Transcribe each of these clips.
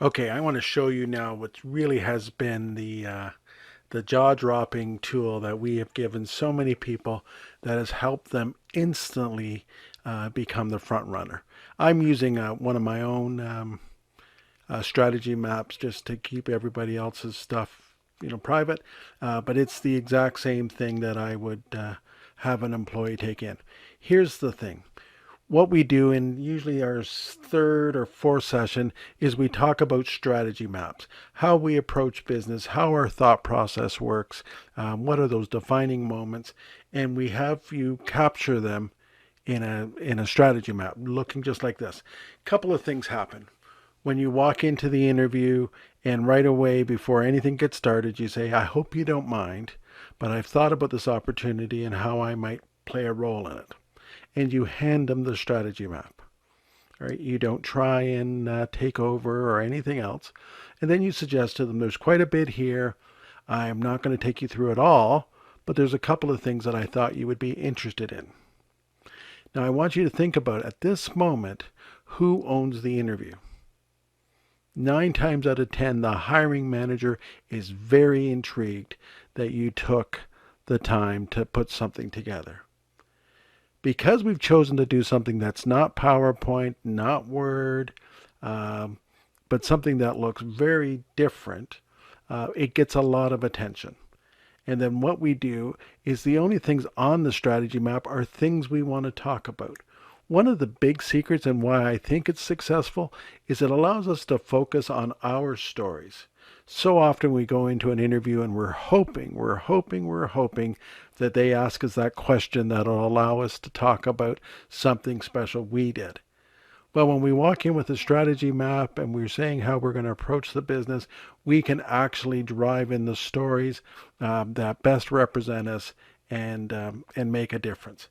Okay, I want to show you now what really has been the jaw-dropping tool that we have given so many people that has helped them instantly become the front runner. I'm using one of my own strategy maps just to keep everybody else's stuff, private. But it's the exact same thing that I would have an employee take in. Here's the thing: what we do in usually our third or fourth session is we talk about strategy maps, how we approach business, how our thought process works, what are those defining moments, and we have you capture them in a strategy map, looking just like this. A couple of things happen when you walk into the interview, and right away before anything gets started, you say, "I hope you don't mind, but I've thought about this opportunity and how I might play a role in it." And you hand them the strategy map. Right? You don't try and take over or anything else. And then you suggest to them, there's quite a bit here. I'm not going to take you through it all, but there's a couple of things that I thought you would be interested in. Now, I want you to think about at this moment who owns the interview. 9 times out of 10, the hiring manager is very intrigued that you took the time to put something together. Because we've chosen to do something that's not PowerPoint, not Word, um, but something that looks very different, it gets a lot of attention. And then what we do is the only things on the strategy map are things we want to talk about. One of the big secrets and why I think it's successful is it allows us to focus on our stories. So often we go into an interview and we're hoping that they ask us that question that'll allow us to talk about something special we did. Well, when we walk in with a strategy map and we're saying how we're going to approach the business, we can actually drive in the stories that best represent us and make a difference.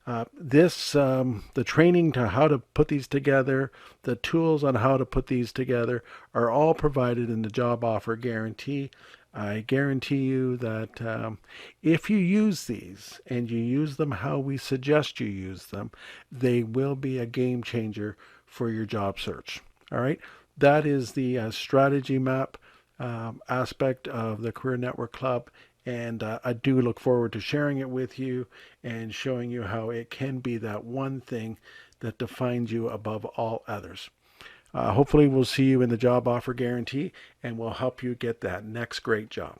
The training to how to put these together, the tools on how to put these together are all provided in the job offer guarantee. I guarantee you that if you use these and you use them how we suggest you use them, they will be a game changer for your job search. All right. That is the strategy map aspect of the Career Network Club. And I do look forward to sharing it with you and showing you how it can be that one thing that defines you above all others. Hopefully, we'll see you in the job offer guarantee and we'll help you get that next great job.